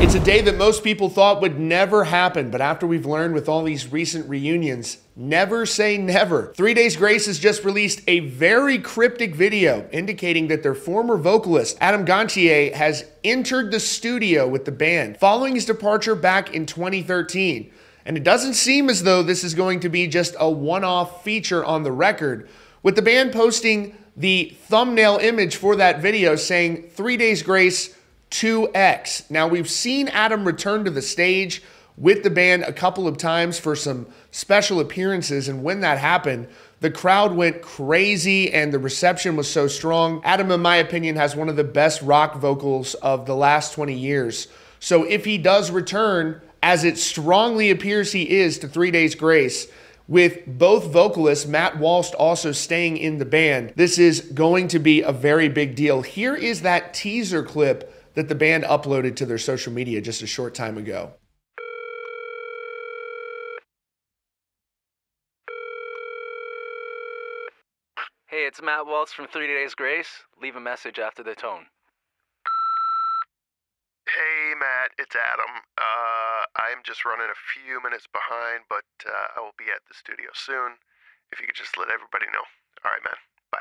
It's a day that most people thought would never happen, but after we've learned with all these recent reunions, never say never. 3 Days Grace has just released a very cryptic video indicating that their former vocalist, Adam Gontier, has entered the studio with the band following his departure back in 2013. And it doesn't seem as though this is going to be just a one-off feature on the record, with the band posting the thumbnail image for that video saying 3 Days Grace 2X. Now, we've seen Adam return to the stage with the band a couple of times for some special appearances, and when that happened, the crowd went crazy and the reception was so strong. Adam, in my opinion, has one of the best rock vocals of the last 20 years. So if he does return, as it strongly appears he is, to 3 Days Grace, with both vocalists, Matt Walst, also staying in the band, this is going to be a very big deal. Here is that teaser clip that the band uploaded to their social media just a short time ago. Hey, it's Matt Waltz from 3 Days Grace. Leave a message after the tone. Hey, Matt, it's Adam. I'm just running a few minutes behind, but I will be at the studio soon. If you could just let everybody know. All right, man. Bye.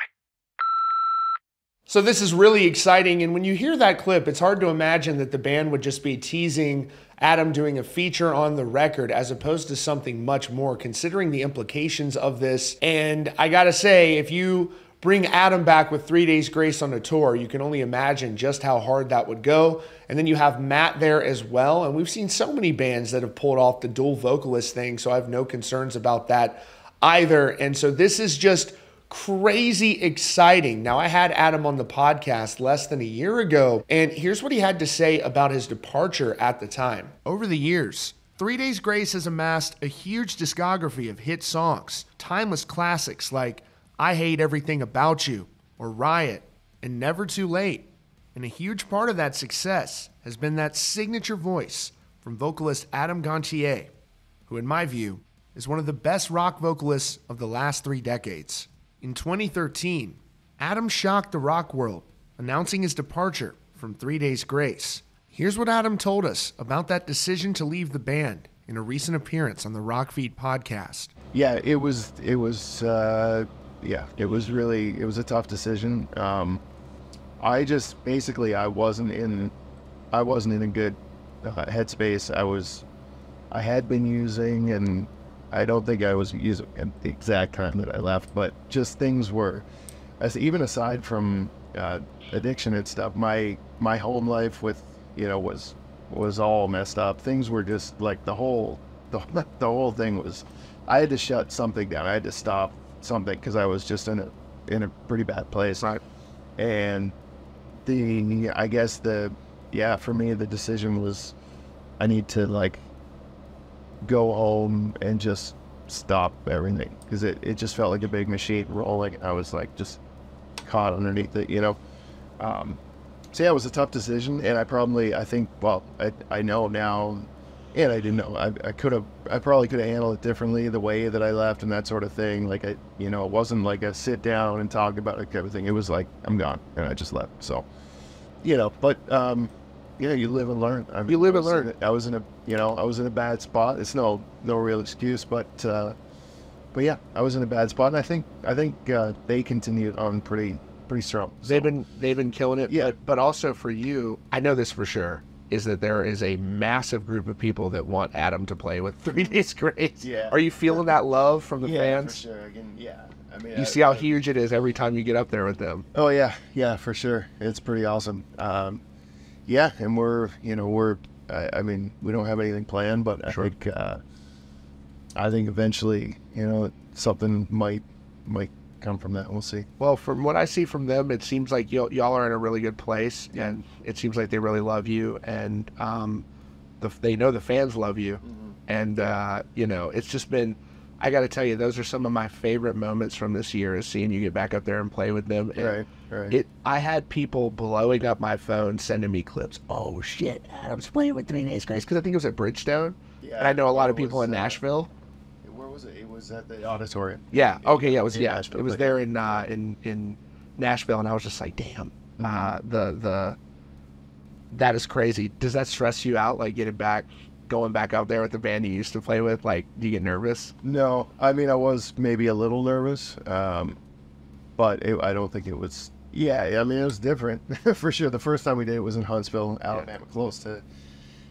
So this is really exciting, and when you hear that clip, it's hard to imagine that the band would just be teasing Adam doing a feature on the record as opposed to something much more, considering the implications of this. And I gotta say, if you bring Adam back with 3 Days Grace on a tour, you can only imagine just how hard that would go. And then you have Matt there as well, and we've seen so many bands that have pulled off the dual vocalist thing, so I have no concerns about that either. And so this is just crazy exciting. Now, I had Adam on the podcast less than a year ago, and here's what he had to say about his departure at the time. Over the years, 3 Days Grace has amassed a huge discography of hit songs, timeless classics like I Hate Everything About You or Riot and Never Too Late. And a huge part of that success has been that signature voice from vocalist Adam Gontier, who in my view is one of the best rock vocalists of the last 3 decades. In 2013, Adam shocked the rock world, announcing his departure from 3 Days Grace. Here's what Adam told us about that decision to leave the band in a recent appearance on the Rock Feed podcast. Yeah, it was a tough decision. I wasn't in a good headspace. I had been using, and I don't think I was using at the exact time that I left, but just things were, even aside from addiction and stuff, my home life with, was all messed up. Things were just like the whole thing was, I had to shut something down. I had to stop something because I was just in a pretty bad place. Right. And for me, the decision was, I need to go home and just stop everything, because it just felt like a big machine rolling. I was just caught underneath it, So yeah, it was a tough decision, and I know now, and I didn't know, I probably could have handled it differently, the way that I left and that sort of thing. It wasn't like a sit down and talk about everything. It was like, I'm gone, and I just left. So, but you live and learn. You live and learn. I was in a bad spot. It's no real excuse, but yeah, I was in a bad spot, and I think they continued on pretty strong. So. They've been killing it. Yeah. But also for you, I know this for sure, is that there is a massive group of people that want Adam to play with 3 Days Grace. Yeah. Are you feeling that love from the fans? For sure. Again, yeah. I mean, you see how huge it is every time you get up there with them. Oh yeah, for sure. It's pretty awesome. Yeah, and we don't have anything planned, but Sure. I think eventually, something might come from that. We'll see. Well, from what I see from them, it seems like y'all are in a really good place, and it seems like they really love you, and they know the fans love you, and it's just been. I got to tell you, those are some of my favorite moments from this year, is seeing you get back up there and play with them. And right. I had people blowing up my phone, sending me clips. Oh shit, Adam's playing with 3 Days Grace, because I think it was at Bridgestone, and I know a lot of people in Nashville. Where was it? It was at the auditorium. Yeah. Okay. Yeah. It was. Yeah. Nashville, It was there in Nashville, and I was just like, damn. That is crazy. Does that stress you out, like going back out there with the band you used to play with? Like, do you get nervous? No, I mean, I was maybe a little nervous, but I don't think it was. Yeah, I mean, it was different for sure. The first time we did it was in Huntsville, Alabama, close to.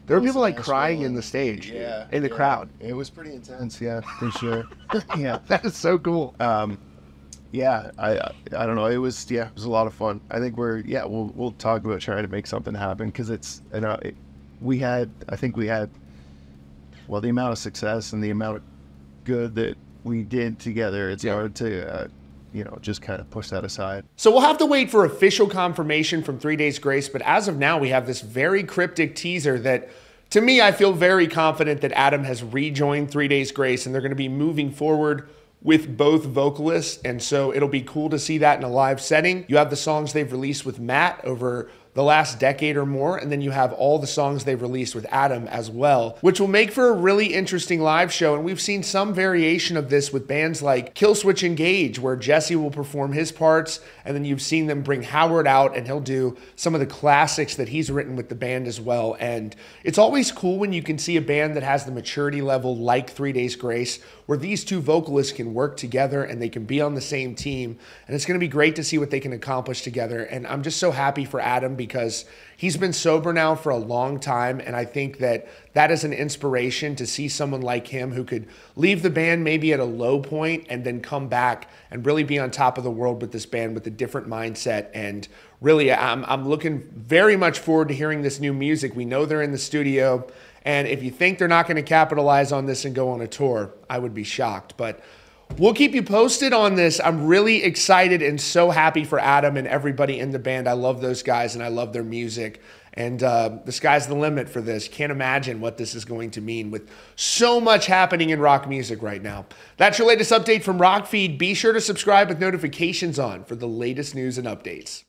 There were people like crying in the stage, in the crowd. It was pretty intense, yeah, for sure. Yeah, That is so cool. yeah, I don't know. It was a lot of fun. I think we'll talk about trying to make something happen because it's I think we had the amount of success and the amount of good that we did together. It's hard to just kind of push that aside. So we'll have to wait for official confirmation from 3 Days Grace, but as of now, we have this very cryptic teaser that, to me, I feel very confident that Adam has rejoined 3 Days Grace and they're going to be moving forward with both vocalists, and so it'll be cool to see that in a live setting. You have the songs they've released with Matt over the last decade or more, and then you have all the songs they've released with Adam as well, which will make for a really interesting live show. And we've seen some variation of this with bands like Killswitch Engage, where Jesse will perform his parts, and then you've seen them bring Howard out and he'll do some of the classics that he's written with the band as well. And it's always cool when you can see a band that has the maturity level like 3 Days Grace, where these two vocalists can work together and they can be on the same team. And it's going to be great to see what they can accomplish together. And I'm just so happy for Adam because he's been sober now for a long time. And I think that that is an inspiration to see someone like him who could leave the band maybe at a low point and then come back and really be on top of the world with this band with a different mindset. And really, I'm looking very much forward to hearing this new music. We know they're in the studio. And if you think they're not going to capitalize on this and go on a tour, I would be shocked. But we'll keep you posted on this. I'm really excited and so happy for Adam and everybody in the band. I love those guys and I love their music. And the sky's the limit for this. Can't imagine what this is going to mean with so much happening in rock music right now. That's your latest update from Rockfeed. Be sure to subscribe with notifications on for the latest news and updates.